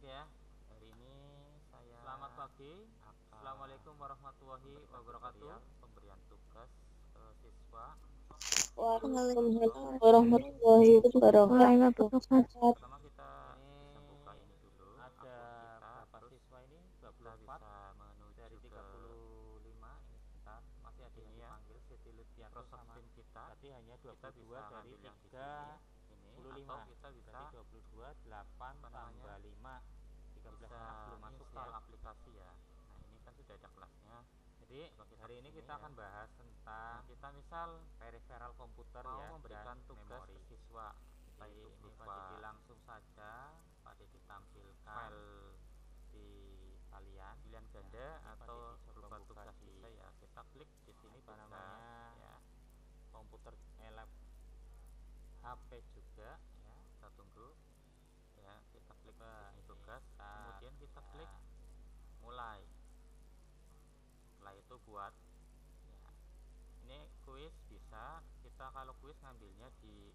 ya. Hari ini saya Selamat pagi. Assalamualaikum warahmatullahi wabarakatuh. Pemberian tugas ke siswa. Waalaikumsalam warahmatullahi wabarakatuh. Pertama kita bisa buka ini dulu. Ada berapa siswa ini? 24 bisa menuju dari 35 ini sebentar. Masih ada yang dipanggil Siti Lutfianto sama tim kita. Berarti hanya 22 dari 35. Atau kita bisa 22 8 tambah 5 13 anak belum masuk ya aplikasi ya. Nah ini kan sudah ada kelasnya. Jadi hari ini kita akan bahas tentang kita misal peripheral komputer ya, memberikan tugas ke siswa. Jadi ini Pak Didi langsung saja Pak Didi tampilkan file di kalian pilihan ganda atau berupa tugas bisa ya. Kita klik di sini namanya ya, komputer lab HP juga ya. Kita tunggu ya, kita klik di tugas, kemudian kita klik mulai. Setelah itu buat ya. Ini kuis bisa kita, kalau kuis ngambilnya di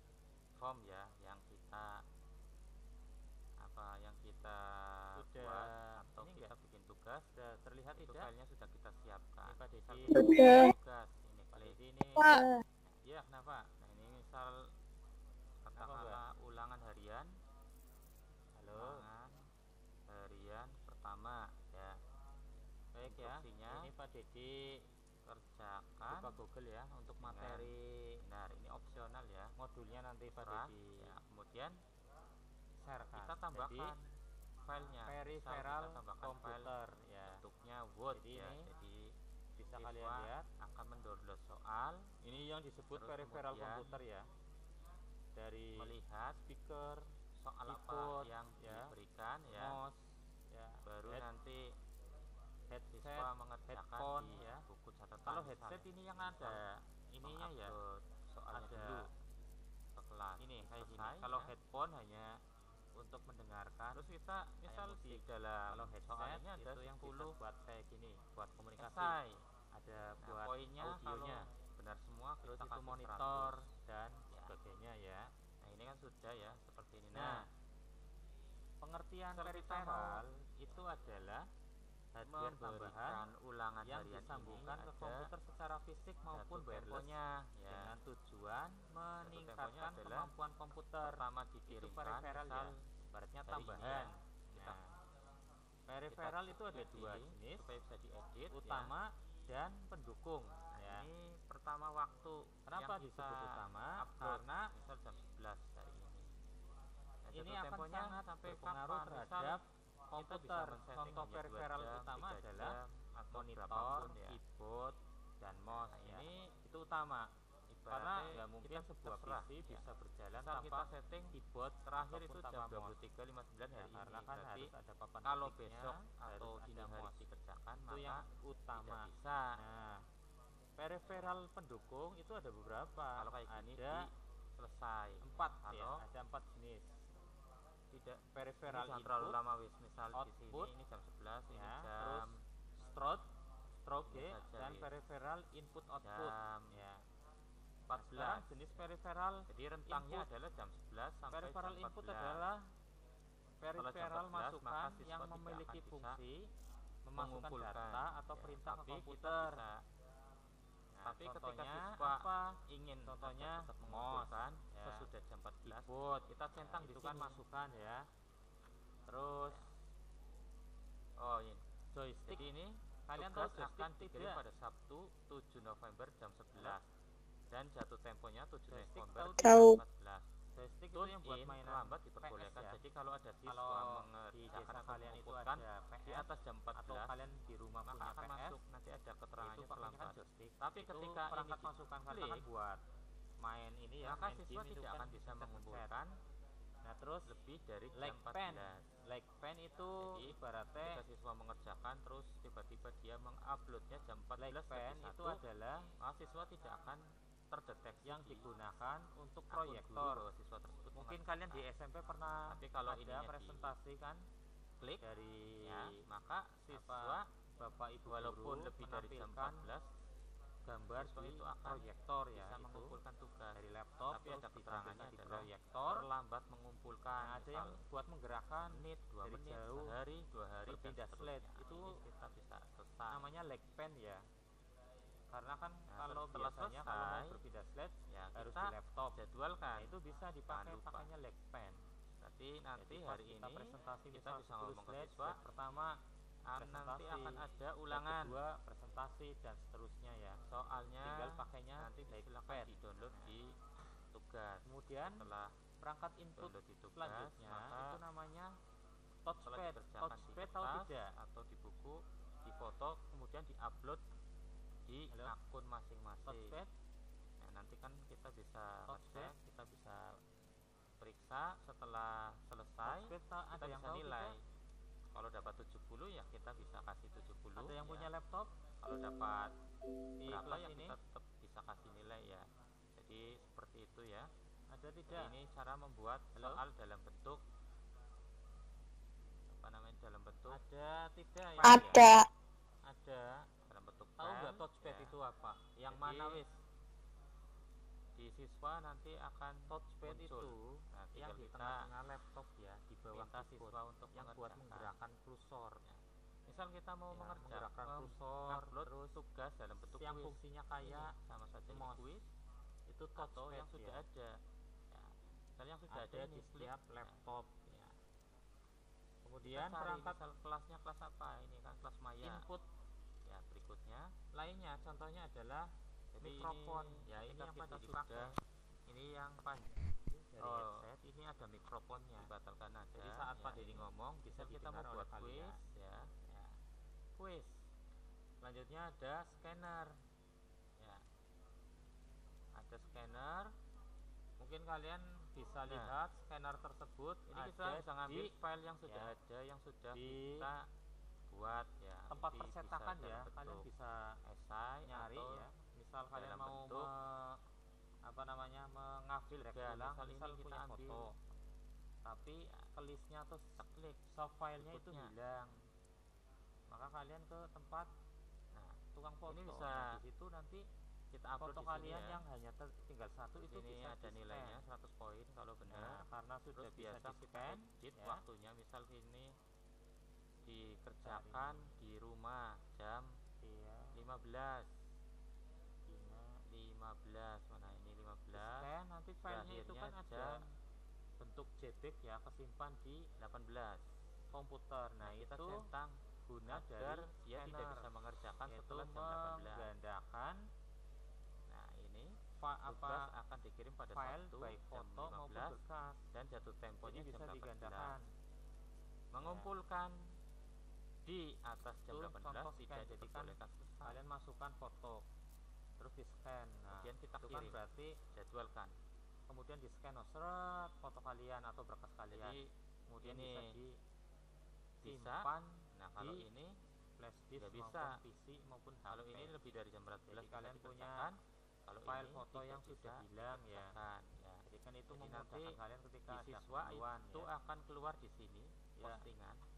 form ya, yang kita buat, atau kita bikin tugas. Sudah terlihat itu tidak? Filenya sudah kita siapkan. Ini Pak Didi tugas ini klik ini. Ya kenapa? Nah ini misal katakanlah ulangan harian. Ulangan harian pertama ya. Baik ya. Ini Pak Didi kerjakan buka Google ya untuk materi. Benar, ini opsional ya. Modulnya nanti Pak Didi. Ya, kemudian share. Kita tambahkan filenya. Peripheral komputer ya. Bentuknya Word ya. Jadi bisa kalian lihat akan mendownload soal. Ini yang disebut peripheral komputer ya. Dari melihat speaker, soal apa yang diberikan ya, mouse ya, baru nanti siswa mengerjakan di ya, buku catatan. Kalau headset ini yang ada ininya ya, soalnya ada dulu ke kelas ini kayak gini. Kalau headphone hanya untuk mendengarkan. Terus kita misal di dalam, kalau headsetnya ada yang buat kayak gini, buat komunikasi. Ada buat poinnya, audionya benar semua. Terus itu monitor 100 dan sebagainya ya. Nah ini kan sudah ya seperti ini. Nah pengertian peripheral itu adalah hardware tambahan ulangan yang disambungkan ke komputer secara fisik maupun wireless ya, dengan tujuan meningkatkan kemampuan komputer. Pertama dikirimkan peripheral ya, ibaratnya tambahan. Nah peripheral itu ada dua jenis supaya bisa diedit, utama ya, dan pendukung ya. Ini pertama waktu. Kenapa disebut utama? Karena misal jam 11 hari ini. Nah, ini akan sangat sampai berpengaruh terhadap komputer. Contoh peripheral utama adalah monitor, ya, keyboard, dan mouse. Nah, ini itu utama. Karena nggak mungkin sebuah PC bisa berjalan tanpa kita setting keyboard terakhir itu jam 23.59 hari ini. Karena kan harus ada papan kalau besok atau dini hari dikerjakan, itu yang utama tidak bisa. Nah peripheral pendukung itu ada beberapa. Kalau kayak gini selesai 4 ya, ada 4 jenis. Tidak peripheral input, terlalu lama wis, misal output, di sini ini jam 11 ya, ini jam stroke ya, dan peripheral input output ya. 14 jenis peripheral. Jadi rentangnya adalah jam 11 sampai peripheral jam 14. Input adalah peripheral masukan yang memiliki fungsi memasukkan data atau perintah ke komputer. Nah, tapi ketika siswa ingin contohnya mengumpulkan ya, sesudah jam 14 keyboard, kita centang di kan masukan ya. Terus ini joystick. Jadi ini kalian tahu akan dikirim pada Sabtu 7 November jam 11 dan jatuh temponya 7 November jam 14. Joystick itu yang buat mainan lambat diperbolehkan ya. Jadi kalau ada siswa mengerjakan atau kalian itu ada di atas jam 14 atau kalian di rumah punya akan PS, masuk nanti ada keterangannya terlambat. Tapi ketika perangkat masukan kalian buat main ini ya, maka siswa tidak akan bisa mengumpulkan. Nah terus lebih dari jam 14. Lag pen itu jadi, ibaratnya ketika siswa mengerjakan terus tiba-tiba dia menguploadnya jam 14. Lag pen itu adalah siswa tidak akan terdeteksi yang digunakan untuk proyektor siswa tersebut. Mungkin kalian di SMP pernah, tapi kalau ini presentasi kan klik dari ya, maka siswa bapak ibu walaupun lebih dari jam 14 gambar di itu akan proyektor ya, bisa mengumpulkan tugas dari laptop. Tapi ada keterangannya di proyektor terlambat mengumpulkan. Nah, ada yang buat menggerakkan menit 2 menit jauh, sehari 2 hari berpindah slide itu kita bisa selesai, namanya lag pen ya. Karena kan kalau biasanya kalau mau berpindah slide ya harus di laptop jadwalkan, itu bisa dipakai pakainya lag pen. Berarti nanti hari ini presentasi kita bisa ngomong ke siswa pertama nanti akan ada ulangan, kedua presentasi dan seterusnya ya. Soalnya tinggal pakainya nanti silakan di download di tugas. Kemudian setelah perangkat input di tugas, selanjutnya itu namanya touchpad. Touchpad tahu tidak? Atau di buku, di foto, kemudian di upload di akun masing-masing. Touchpad. Nah, nanti kan kita bisa ngecek, kita bisa periksa setelah selesai. Touchpad kita bisa nilai. Kalau dapat 70 ya kita bisa kasih 70. Ada yang punya laptop? Kalau dapat berapa ya kita tetap bisa kasih nilai ya. Jadi seperti itu ya. Ada tidak? Ini cara membuat soal dalam bentuk apa namanya, dalam bentuk ada tidak ya? Ada. Ada dalam bentuk. Tahu nggak touchpad itu apa? Yang jadi, mana wis? Di siswa nanti akan touchpad muncul. Itu yang di tengah-tengah laptop ya, di bawah siswa untuk yang buat menggerakkan kursor ya. Misal kita mau mengerjakan kursor, terus tugas dalam bentuk yang fungsinya kayak sama saja kuis, itu touchpad yang sudah ada ya. Misal yang sudah ada di setiap laptop ya. Kemudian perangkat kelasnya kelas apa? Ini kan kelas maya. Input ya, berikutnya lainnya contohnya adalah mikrofon ya, ini yang pada dipakai. Ini yang panjang dari headset, ini ada mikrofonnya, dibatalkan aja. Jadi saat Pak Dedi ngomong bisa kita membuat quiz ya. Quiz. Selanjutnya ada scanner ya. Ada scanner. Mungkin kalian bisa lihat scanner tersebut. Ini kita bisa ngambil file yang sudah ada, yang sudah kita buat ya. Tempat percetakan ya, kalian bisa esai nyari ya. Misal kalian mau apa namanya, mengambil misal kita ambil foto, tapi kelistnya atau seklik soft filenya itu hilang, maka kalian ke tempat tukang foto. Ini bisa di situ nanti kita upload foto kalian ya. Yang hanya tinggal satu itu ini bisa ada nilainya 100 poin kalau benar. Karena sudah biasa kita edit ya. Waktunya misal ini dikerjakan di rumah jam 15 mana ini 15. Nanti filenya itu kan ada bentuk JPEG ya, kesimpan di 18 komputer. Nah, kita centang guna agar dia tidak bisa mengerjakan setelah jam 18. Menggandakan. Nah, ini apa akan dikirim pada file baik foto maupun berkas, dan jatuh temponya bisa digandakan. Mengumpulkan di atas jam 18 tidak diperbolehkan. Kalian masukkan foto terus di scan. Nah, kemudian kita kirim, berarti jadwalkan. Kemudian di scan seret foto kalian atau berkas kalian. Jadi, kemudian ini disimpan. Nah, kalau ini flash disk bisa PC maupun kalau ini lebih dari jam 14 kalian punya kalau file foto yang sudah hilang ya. Jadi kan itu memudahkan kalian ketika siswa itu akan keluar di sini postingan.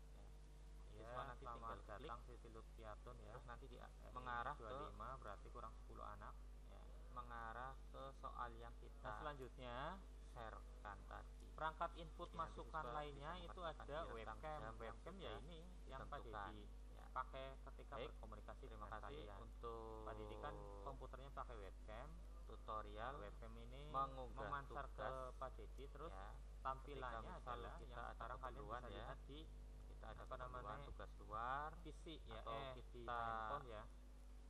Siswa nanti tinggal datang Siti Lutfiatun ya. Terus nanti mengarah ke 25, berarti kurang 10 anak ya. Mengarah ke soal yang kita selanjutnya sharekan tadi. Perangkat input masukan lainnya itu ada webcam. Webcam ya ini yang Pak Dedi pakai ketika berkomunikasi dengan kalian. Untuk Pak Dedi kan komputernya pakai webcam. Tutorial webcam ini memancar ke Pak Dedi, terus tampilannya adalah yang sekarang kalian bisa lihat di ada apa namanya tugas luar PC ya, atau kita handphone ya.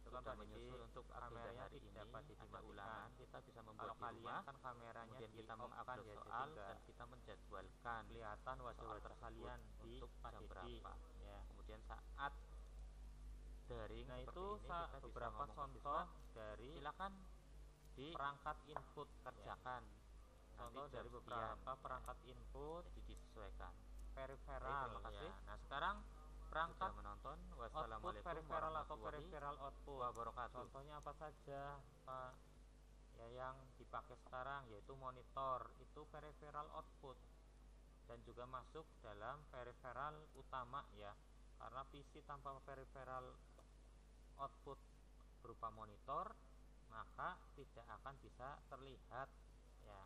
Itu kan menyusul untuk kameranya tidak dapat diulangan. Kita bisa membuat kalau kalian kan kameranya kemudian kita mengupload ya, soal dan kita menjadwalkan kelihatan wajah-wajah kalian di jam berapa ya. Kemudian saat daring itu kita beberapa contoh dari silakan di perangkat input kerjakan. Contoh dari beberapa perangkat input jadi disesuaikan. Peripheral ya. Nah, sekarang perangkat menonton. Wassalamualaikum peripheral atau peripheral output wabarakatuh. Contohnya apa saja Pak ya yang dipakai sekarang, yaitu monitor, itu peripheral output dan juga masuk dalam peripheral utama ya, karena PC tanpa peripheral output berupa monitor maka tidak akan bisa terlihat ya.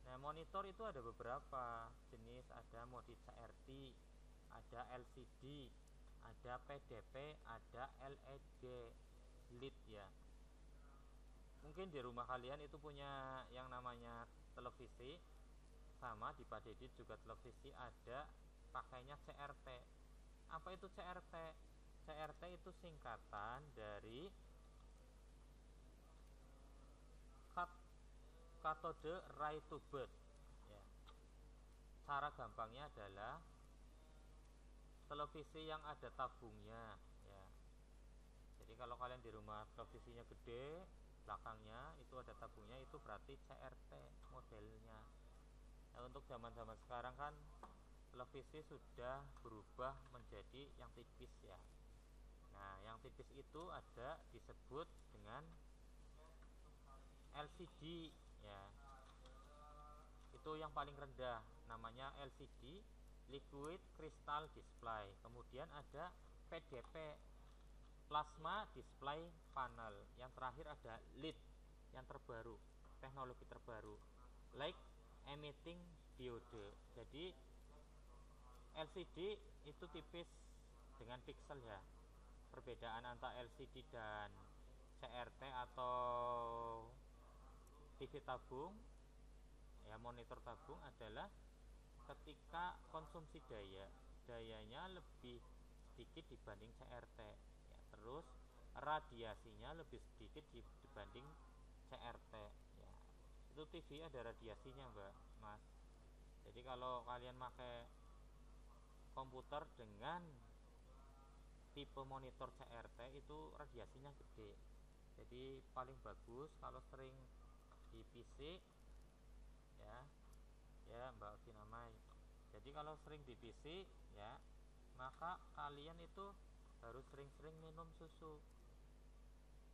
Nah, monitor itu ada beberapa jenis, ada mode CRT, ada LCD, ada PDP, ada LED LED ya. Mungkin di rumah kalian itu punya yang namanya televisi, sama di Pak Dedit juga televisi ada pakainya CRT. Apa itu CRT? CRT itu singkatan dari Cathode Ray Tube ya. Cara gampangnya adalah televisi yang ada tabungnya ya. Jadi kalau kalian di rumah televisinya gede, belakangnya itu ada tabungnya, itu berarti CRT modelnya. Nah, untuk zaman-zaman sekarang kan televisi sudah berubah menjadi yang tipis ya. Nah, yang tipis itu ada disebut dengan LCD ya. Itu yang paling rendah, namanya LCD, Liquid Crystal Display. Kemudian ada PDP, Plasma Display Panel. Yang terakhir ada LED, yang terbaru, teknologi terbaru, Light Emitting Diode. Jadi LCD itu tipis dengan pixel ya. Perbedaan antara LCD dan CRT atau TV tabung ya, monitor tabung adalah ketika konsumsi dayanya lebih sedikit dibanding CRT ya. Terus radiasinya lebih sedikit dibanding CRT ya. Itu TV ada radiasinya Mbak Mas. Jadi kalau kalian pakai komputer dengan tipe monitor CRT itu radiasinya gede. Jadi paling bagus kalau sering di PC ya, ya Mbak Vinamai. Jadi kalau sering di PC ya, maka kalian itu harus sering-sering minum susu.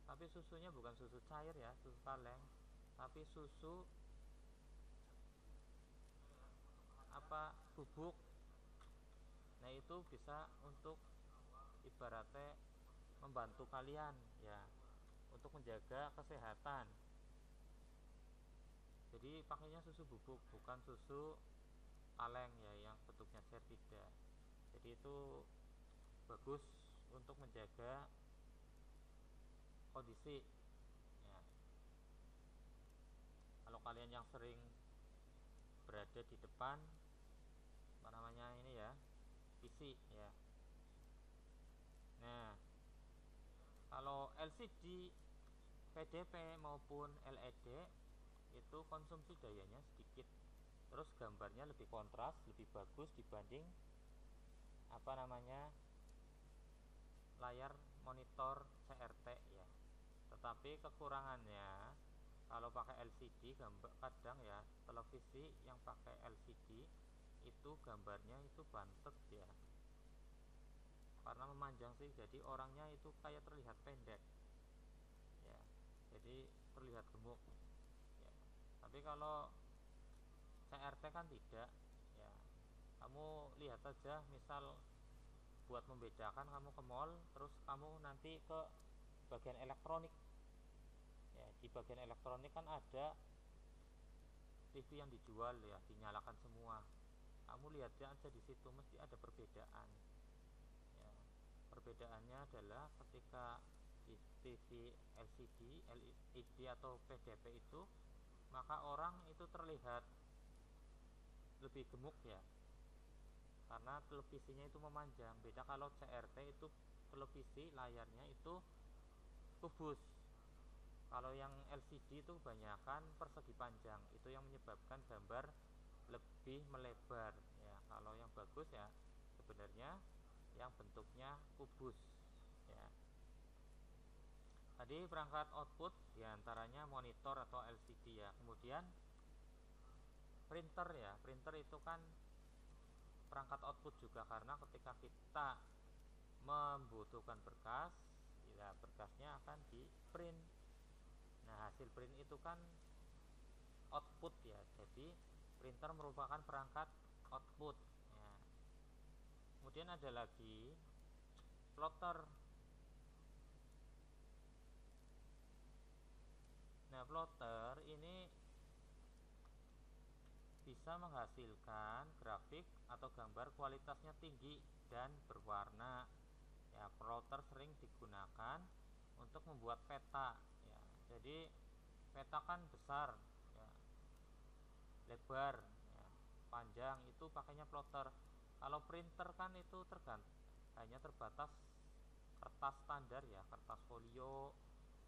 Tapi susunya bukan susu cair ya, susu kaleng, tapi susu bubuk. Nah, itu bisa untuk ibaratnya membantu kalian ya untuk menjaga kesehatan. Jadi pakainya susu bubuk, bukan susu kaleng ya yang bentuknya cair, tidak. Jadi itu bagus untuk menjaga kondisi ya. Kalau kalian yang sering berada di depan apa namanya ini ya, PC ya. Nah, kalau LCD, PDP maupun LED itu konsumsi dayanya sedikit, terus gambarnya lebih kontras, lebih bagus dibanding apa namanya layar monitor CRT ya. Tetapi kekurangannya kalau pakai LCD kadang ya, televisi yang pakai LCD itu gambarnya itu bantet ya, karena memanjang sih, jadi orangnya itu kayak terlihat pendek ya, jadi terlihat gemuk ya. Tapi kalau CRT kan tidak ya. Kamu lihat saja, misal buat membedakan, kamu ke mall terus kamu nanti ke bagian elektronik ya, di bagian elektronik kan ada TV yang dijual ya, dinyalakan semua. Kamu lihat aja di situ mesti ada perbedaan ya. Perbedaannya adalah ketika di TV LCD, LED atau PDP itu, maka orang itu terlihat lebih gemuk ya, karena televisinya itu memanjang. Beda kalau CRT itu televisi layarnya itu kubus. Kalau yang LCD itu kebanyakan persegi panjang, itu yang menyebabkan gambar lebih melebar ya. Kalau yang bagus ya sebenarnya yang bentuknya kubus ya. Tadi perangkat output diantaranya monitor atau LCD ya. Kemudian printer ya, printer itu kan perangkat output juga, karena ketika kita membutuhkan berkas ya, berkasnya akan di print. Nah, hasil print itu kan output ya. Jadi printer merupakan perangkat output ya. Kemudian ada lagi plotter. Nah, plotter ini bisa menghasilkan grafik atau gambar kualitasnya tinggi dan berwarna. Ya, plotter sering digunakan untuk membuat peta. Ya, jadi peta kan besar, ya, lebar, ya, panjang, itu pakainya plotter. Kalau printer kan itu hanya terbatas kertas standar ya, kertas folio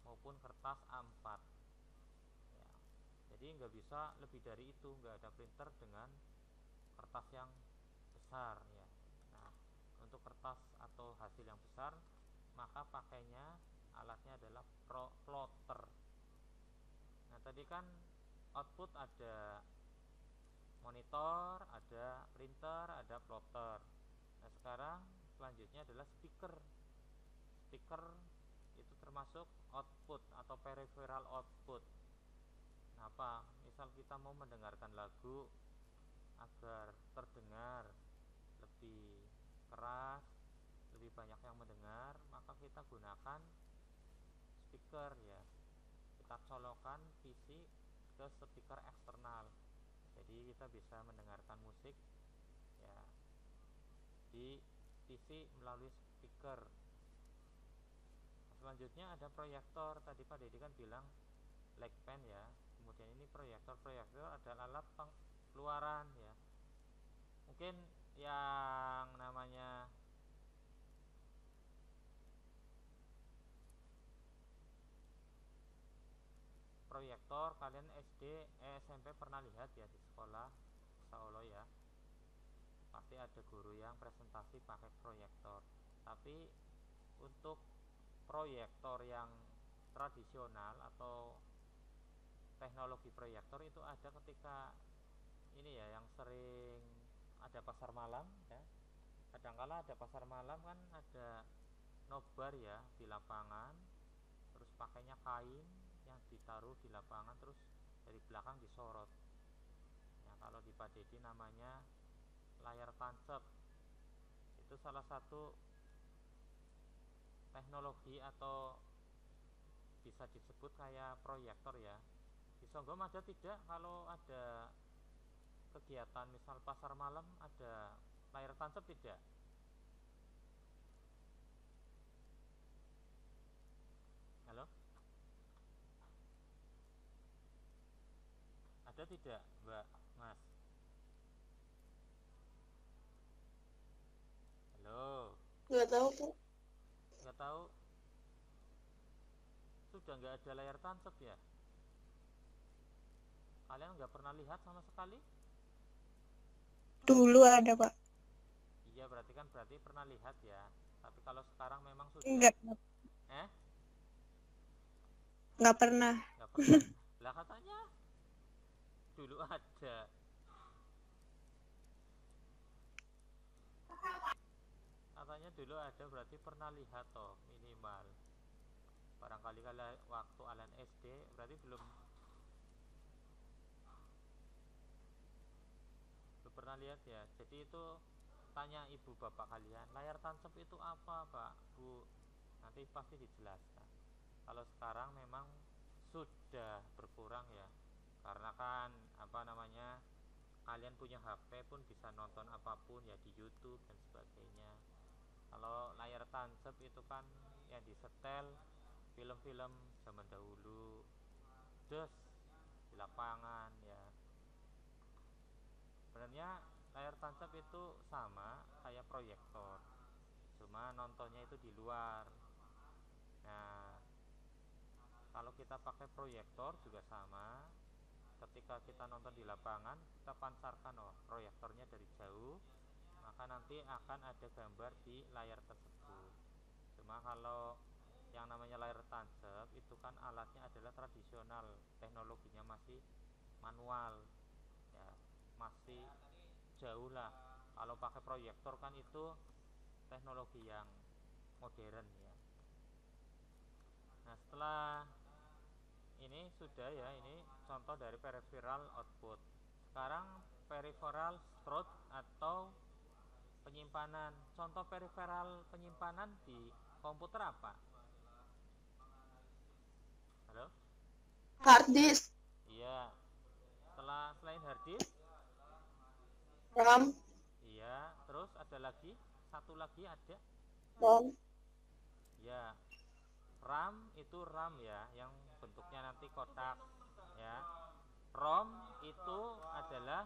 maupun kertas A4 ya. Jadi nggak bisa lebih dari itu, nggak ada printer dengan kertas yang besar ya. Nah, untuk kertas atau hasil yang besar maka pakainya alatnya adalah plotter. Nah, tadi kan output ada monitor, ada printer, ada plotter. Nah, sekarang selanjutnya adalah speaker. Speaker itu termasuk output atau peripheral output. Nah, apa? Misal kita mau mendengarkan lagu agar terdengar lebih keras, lebih banyak yang mendengar, maka kita gunakan speaker ya. Kita colokkan PC ke speaker eksternal. Jadi kita bisa mendengarkan musik ya di PC melalui speaker. Selanjutnya ada proyektor. Tadi Pak Dedi kan bilang black pen ya. Kemudian ini proyektor. Proyektor adalah alat pengeluaran ya. Mungkin yang namanya proyektor kalian SD, SMP pernah lihat ya di sekolah, insya Allah ya. Pasti ada guru yang presentasi pakai proyektor. Tapi untuk proyektor yang tradisional atau teknologi proyektor itu ada ketika ini ya, yang sering ada pasar malam ya. Kadangkala ada pasar malam kan, ada nobar ya di lapangan, terus pakainya kain yang ditaruh di lapangan, terus dari belakang disorot ya. Kalau di Pak Dedi namanya layar tancap. Itu salah satu teknologi atau bisa disebut kayak proyektor ya. Di Songgom ada tidak kalau ada kegiatan misal pasar malam ada layar tancap tidak? Halo? Ada tidak, Mbak, Mas? Halo? Nggak tahu, Bu. Nggak tahu? Sudah nggak ada layar tancap ya? Kalian nggak pernah lihat sama sekali? Dulu ada, Pak. Iya, berarti pernah lihat ya. Tapi kalau sekarang memang sudah Enggak, eh nggak pernah. nggak pernah. Lah katanya dulu ada. Katanya dulu ada, berarti pernah lihat toh minimal. Barangkali kalau waktu Alan SD berarti belum pernah lihat ya. Jadi itu tanya ibu bapak kalian, layar tancap itu apa Pak Bu, nanti pasti dijelaskan. Kalau sekarang memang sudah berkurang ya, karena kan apa namanya, kalian punya HP pun bisa nonton apapun ya di YouTube dan sebagainya. Kalau layar tancap itu kan yang disetel film-film zaman dahulu, des di lapangan ya. Sebenarnya layar tancap itu sama kayak proyektor, cuma nontonnya itu di luar. Nah, kalau kita pakai proyektor juga sama. Ketika kita nonton di lapangan, kita pancarkan proyektornya dari jauh, maka nanti akan ada gambar di layar tersebut. Cuma kalau yang namanya layar tancap itu kan alatnya adalah tradisional, teknologinya masih manual ya, masih jauh lah. Kalau pakai proyektor kan itu teknologi yang modern ya. Nah, setelah ini sudah ya, ini contoh dari peripheral output. Sekarang peripheral storage atau penyimpanan. Contoh peripheral penyimpanan di komputer apa? Halo? Hard disk. Iya. Selain hard disk? RAM. Iya. Terus ada lagi? Satu lagi ada? ROM. Ya. RAM itu RAM ya, yang bentuknya nanti kotak ya. ROM itu adalah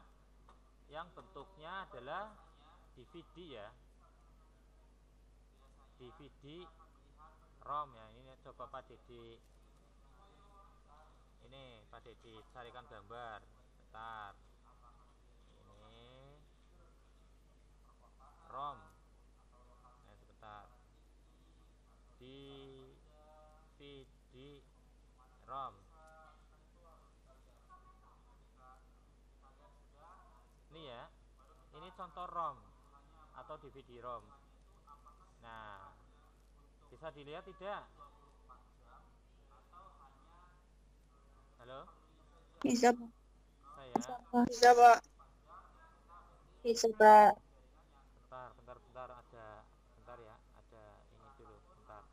yang bentuknya adalah DVD ya. DVD ROM ya. Ini coba Pak Dedi, ini Pak Dedi carikan gambar. Bentar. Ini ROM. Nah, sebentar. DVD ROM. Ini ya. Ini contoh ROM atau DVD ROM. Nah, bisa dilihat tidak? Halo? Bisa, Pak. Saya. Bisa, Pak. Bisa, Pak. Bentar bentar ya, ada ini dulu, bentar.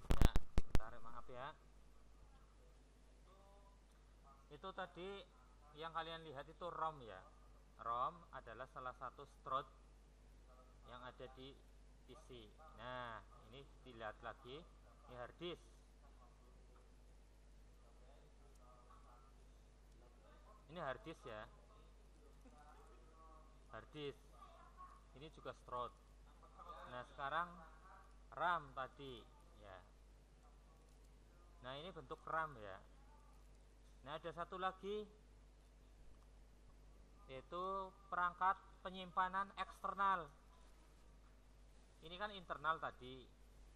Ya, bentar, maaf ya. Itu tadi yang kalian lihat itu ROM ya. ROM adalah salah satu strut yang ada di PC. Nah, ini dilihat lagi, ini hard disk. Ini hard disk ya. Hard disk. Ini juga strut. Nah, sekarang RAM tadi ya. Nah, ini bentuk RAM ya. Nah, ada satu lagi, yaitu perangkat penyimpanan eksternal. Ini kan internal tadi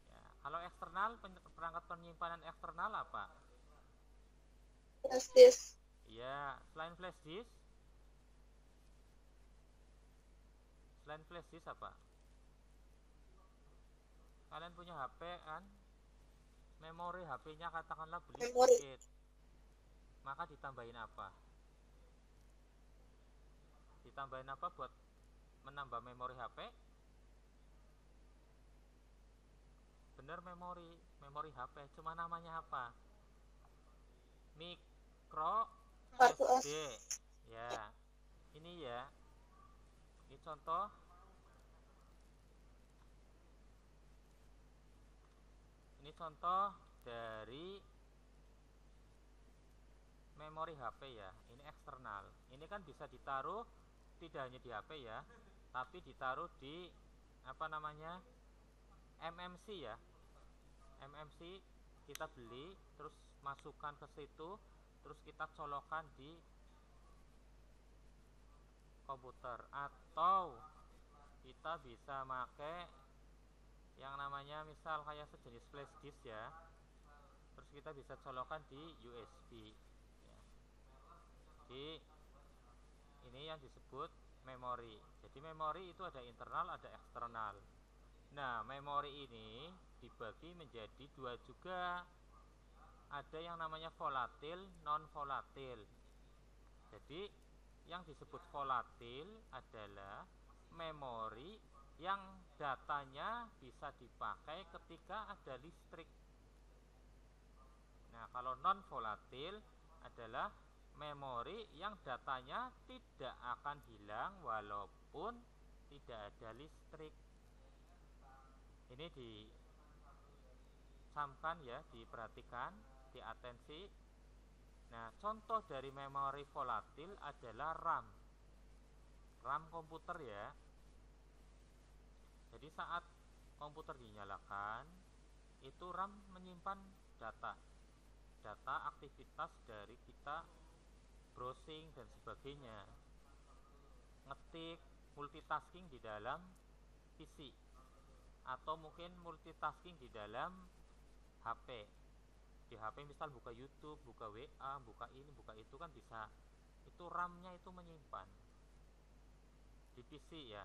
ya. Kalau eksternal, perangkat penyimpanan eksternal apa? Flash disk. Iya, selain flash disk. Selain flash disk apa? Kalian punya HP kan? Memori HP-nya katakanlah beli Memori. sedikit, maka ditambahin apa? Ditambahin apa buat menambah memori HP? Bener, memori HP. Cuma namanya apa? Micro Kartu SD. Ya. Ini ya. Ini contoh. Ini contoh dari memori HP ya. Ini eksternal. Ini kan bisa ditaruh tidak hanya di HP ya, tapi ditaruh di apa namanya? MMC ya. MMC kita beli, terus masukkan ke situ, terus kita colokkan di komputer, atau kita bisa pakai yang namanya misal kayak sejenis flash disk ya, terus kita bisa colokkan di USB ya. Jadi ini yang disebut memori. Jadi memori itu ada internal, ada eksternal. Nah, memori ini dibagi menjadi dua juga. Ada yang namanya volatil, non volatil. Jadi yang disebut volatil adalah memori yang datanya bisa dipakai ketika ada listrik. Nah, kalau non volatil adalah memori yang datanya tidak akan hilang walaupun tidak ada listrik. Ini disamkan ya, diperhatikan, diatensi. Nah, contoh dari memori volatil adalah RAM. RAM komputer ya. Jadi saat komputer dinyalakan, itu RAM menyimpan data. data aktivitas dari kita browsing dan sebagainya, ngetik, multitasking di dalam PC, atau mungkin multitasking di dalam HP. Di HP misal buka YouTube, buka WA, buka ini, buka itu kan bisa. Itu RAM-nya itu menyimpan. Di PC ya,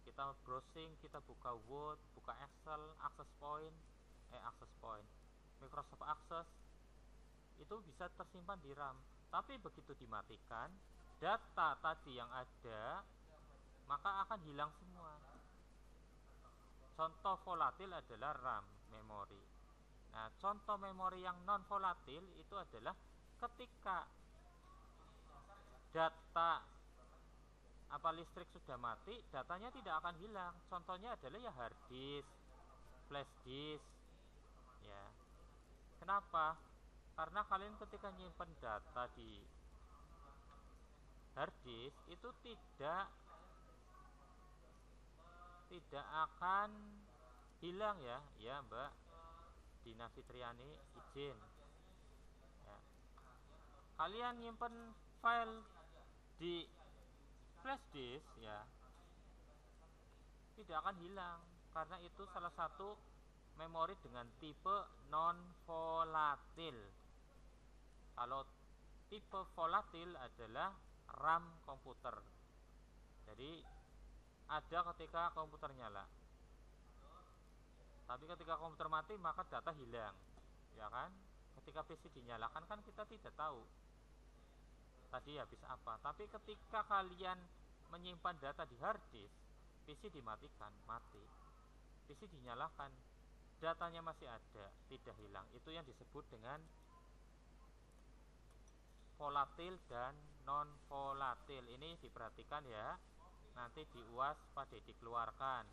kita browsing, kita buka Word, buka Excel, Access Point, Microsoft Access, itu bisa tersimpan di RAM. Tapi begitu dimatikan, data tadi yang ada maka akan hilang semua. Contoh volatil adalah RAM, memori. Nah, contoh memori yang non volatil itu adalah ketika data listrik sudah mati, datanya tidak akan hilang. Contohnya adalah ya hard disk, flash disk. Ya. Kenapa? Karena kalian ketika nyimpen data di hard disk itu tidak akan hilang ya. Ya, Mbak Dina Fitriani izin. Ya. Kalian nyimpen file di flash disk ya, tidak akan hilang karena itu salah satu memori dengan tipe non volatil. Kalau tipe volatil adalah RAM komputer. Jadi ada ketika komputer nyala, tapi ketika komputer mati maka data hilang, ya kan? Ketika PC dinyalakan kan kita tidak tahu tadi habis apa. Tapi ketika kalian menyimpan data di hard disk, PC dimatikan, mati. PC dinyalakan, datanya masih ada, tidak hilang. Itu yang disebut dengan volatil dan non volatil. Ini diperhatikan ya. Nanti di UAS Pak Dedi keluarkan.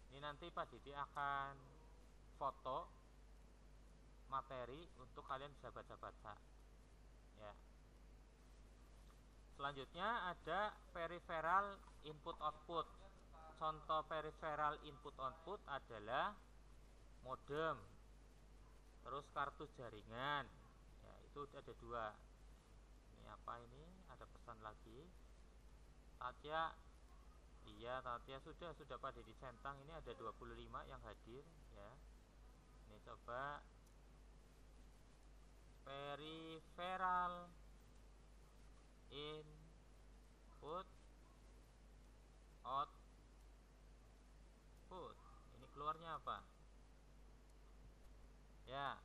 Ini nanti Pak Dedi akan foto materi untuk kalian bisa baca-baca. Ya. Selanjutnya ada peripheral input output. Contoh peripheral input output adalah modem, terus kartu jaringan. Ya, itu ada dua. Ini apa ini? Ada pesan lagi. Tatya, iya Tatya sudah Pak Dedi centang. Ini ada 25 yang hadir. Ya. Ini coba peripheral input output. Ini keluarnya apa? Ya,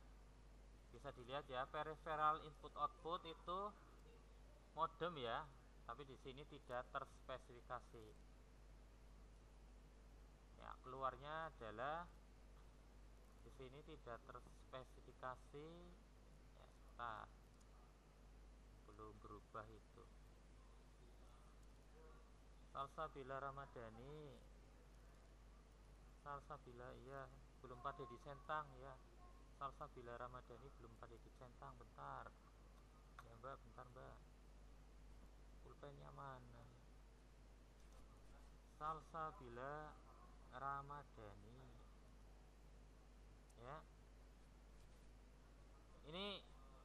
bisa dilihat ya, peripheral input output itu modem ya, tapi di sini tidak terspesifikasi. Ya, keluarnya adalah di sini tidak terspesifikasi. Ya, sebentar. Belum berubah itu. Salsabila Ramadhani. Salsabila iya, belum pada dicentang ya. Salsabila Ramadhani belum pada dicentang, bentar. Ya Mbak, bentar Mbak. Pulpennya mana? Salsabila Ramadhani. Ya. Ini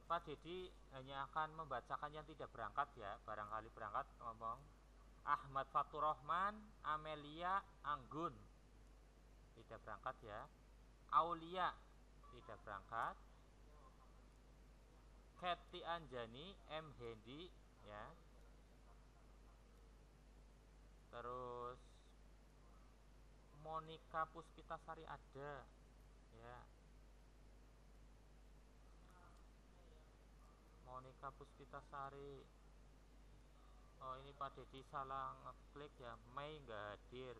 Pak Dedi hanya akan membacakan yang tidak berangkat ya. Barangkali berangkat ngomong Ahmad Fatur Rahman, Amelia Anggun tidak berangkat ya. Aulia tidak berangkat. Kathy Anjani, M Hendi ya. Terus Monica Puspitasari ada ya. Monica Puspitasari. Oh ini Pak Dedi salah ngeklik ya. Mei nggak hadir.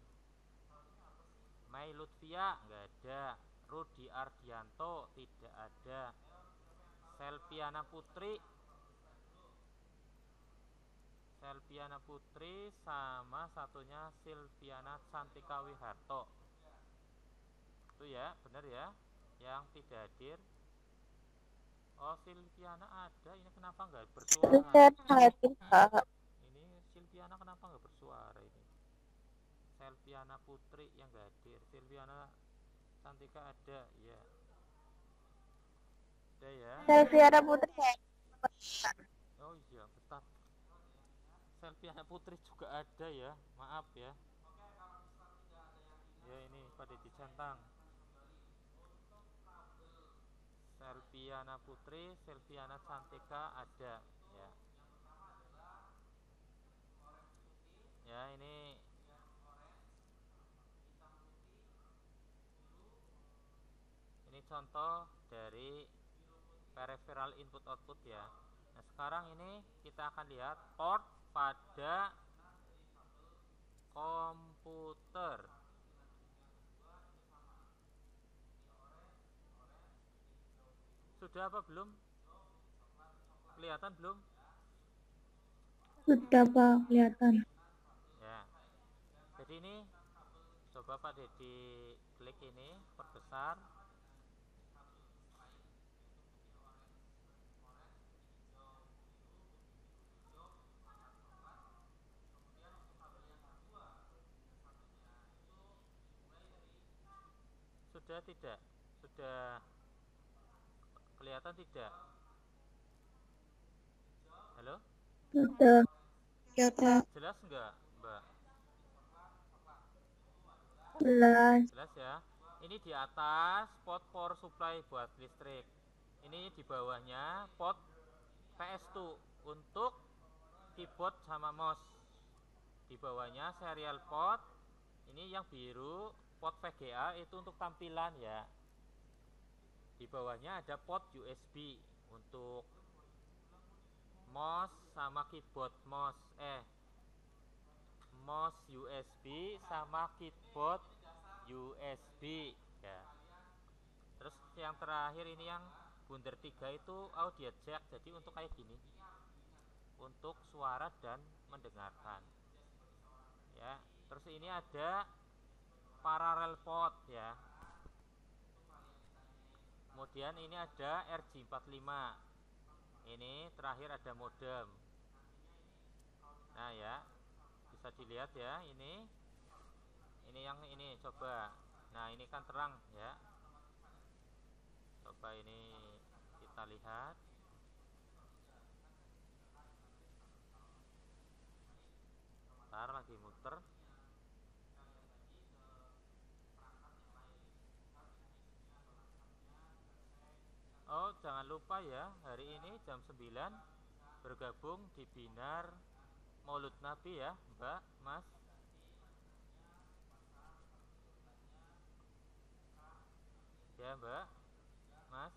Mei Lutfia nggak ada. Rudi Ardianto tidak ada. Selviana Putri sama satunya Silviana Santika Wiharto. Itu ya, benar ya. Yang tidak hadir. Oh Silviana ada. Ini kenapa nggak bersuara? Ini Silviana kenapa nggak bersuara ini? Selviana Putri yang nggak hadir. Silviana Santika ada ya. Ada ya. Selviana Putri. Oh iya, betul. Selviana Putri juga ada ya. Maaf ya. Ya ini pada dicentang. Selviana Putri, Selviana Cantika ada ya. Ya ini contoh dari peripheral input output ya. Nah sekarang ini kita akan lihat port pada komputer. Sudah apa belum? Kelihatan belum? Sudah Pak, kelihatan. Ya. Jadi ini coba Pak Dedi klik ini, perbesar. Sudah tidak? Sudah kelihatan tidak? Halo? Sudah. Ya Pak. Jelas enggak, Mbak? Jelas. Jelas ya. Ini di atas pot power supply buat listrik. Ini di bawahnya pot PS2 untuk keyboard sama mouse. Di bawahnya serial pot. Ini yang biru pot VGA itu untuk tampilan ya. Di bawahnya ada pot USB untuk mouse sama keyboard mouse. Mouse USB sama keyboard USB ya. Terus yang terakhir ini yang bundar 3 itu audio jack. Jadi untuk kayak gini. Untuk suara dan mendengarkan. Ya. Terus ini ada parallel port ya. Kemudian ini ada RJ45. Ini terakhir ada modem. Nah ya, bisa dilihat ya ini yang ini coba. Nah ini kan terang ya. Coba ini kita lihat. Bentar lagi muter. Oh jangan lupa ya, hari ini jam 9 bergabung di Binar Maulud Nabi ya Mbak, Mas. Ya Mbak, Mas.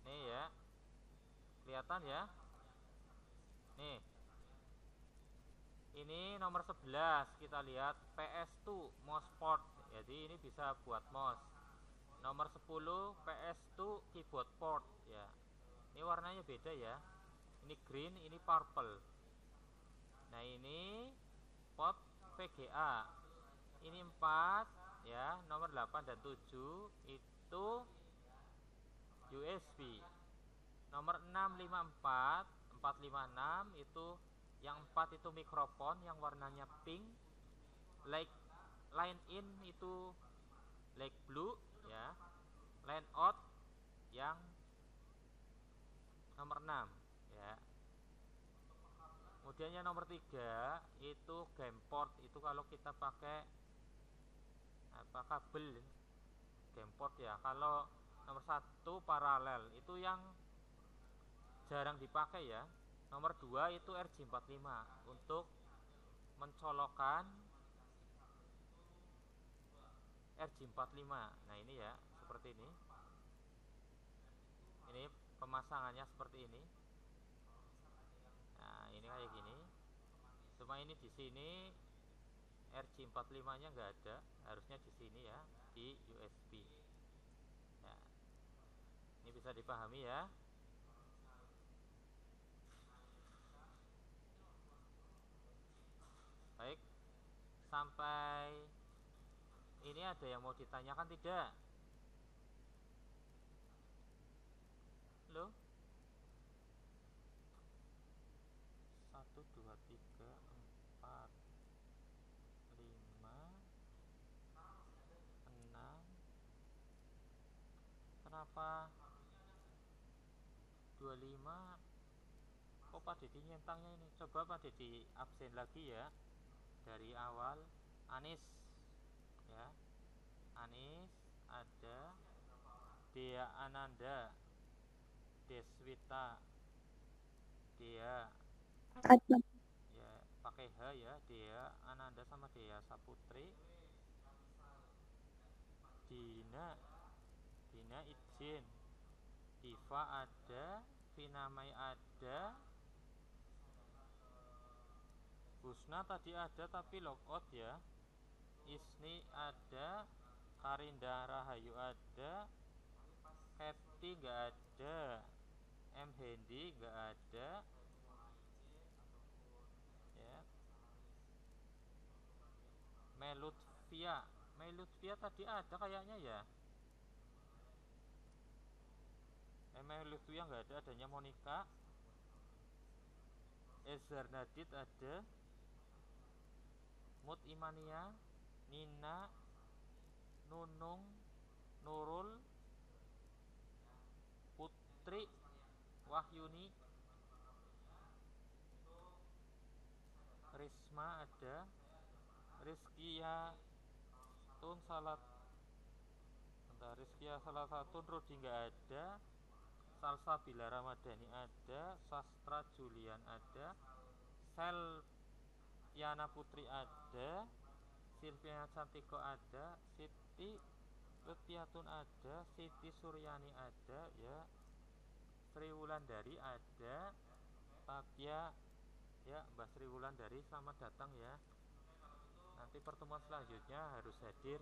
Nih ya, kelihatan ya. Nih, ini nomor 11 kita lihat PS2 mouse port. Jadi ini bisa buat mouse. Nomor 10 PS2 keyboard port ya. Ini warnanya beda ya. Ini green, ini purple. Nah ini port VGA. Ini 4 ya, nomor 8 dan 7 itu USB. Nomor 6, 5, 4, 4, 5, 6 itu yang 4 itu mikrofon yang warnanya pink. Line in itu light blue ya. Line out yang nomor 6 ya. Kemudian yang nomor 3 itu game port. Itu kalau kita pakai kabel game port ya. Kalau nomor 1 paralel itu yang jarang dipakai ya. Nomor 2 itu RJ45 untuk mencolokkan RJ45. Nah ini ya, seperti ini. Ini pemasangannya seperti ini. Nah ini kayak gini. Cuma ini di sini RJ45-nya nggak ada. Harusnya di sini ya, di USB. Ya. Ini bisa dipahami ya. Baik, sampai ini ada yang mau ditanyakan tidak? Loh? 1, 2, 3, 4, 5, 6, apa 25. Kok Pak Dedi nyentangnya ini? Coba Pak Dedi absen lagi ya dari awal. Anis ya, Anis ada, Dea Ananda, Deswita, Dea Ada. ya pakai H ya, Dea Ananda sama Dea Saputri, Dina izin, Diva ada, Vina Mai ada, Husna tadi ada tapi logout ya, Isni ada, Karinda Rahayu ada, Kety nggak ada, M Hendy nggak ada ya, Melutvia tadi ada kayaknya ya. Melutvia nggak ada, adanya Monica. Ezar Nadit ada, Mut Imania, Nina, Nunung, Nurul, Putri, Wahyuni, Risma ada, Rizkia Tun Rizkia salah satu, Rudi nggak ada, Salsabila Ramadhani ada, Sastra Julian ada, Yana Putri ada, Silvia Cantiko ada, Siti Lutfiatun ada, Siti Suryani ada ya, Sri Wulandari ada, Tatya ya, Mbak Sri Wulandari selamat datang ya. Nanti pertemuan selanjutnya harus hadir.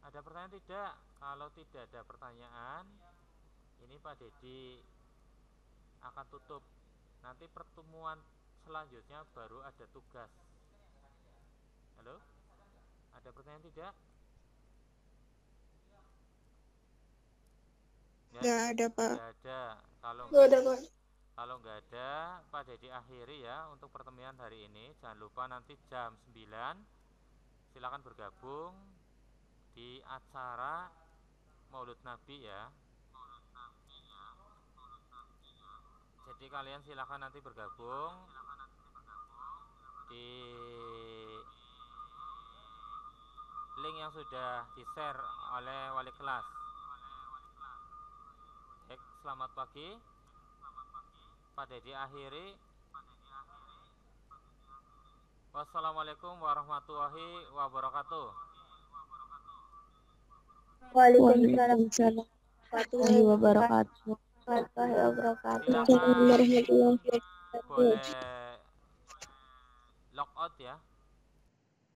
Ada pertanyaan tidak? Kalau tidak ada pertanyaan, ini Pak Dedi akan tutup. Nanti pertemuan selanjutnya baru ada tugas. Halo? Ada pertanyaan tidak? Nggak ada, Pak. Nggak ada. Kalau nggak ada, Pak Dedi akhiri ya untuk pertemuan hari ini. Jangan lupa nanti jam 9 silakan bergabung di acara Maulud Nabi ya. Jadi kalian silakan nanti bergabung di link yang sudah di-share oleh wali kelas. Baik, selamat pagi. Pak Dedi akhiri. Wassalamualaikum warahmatullahi wabarakatuh. Waalaikumsalam warahmatullahi wabarakatuh. Silakan boleh log out ya.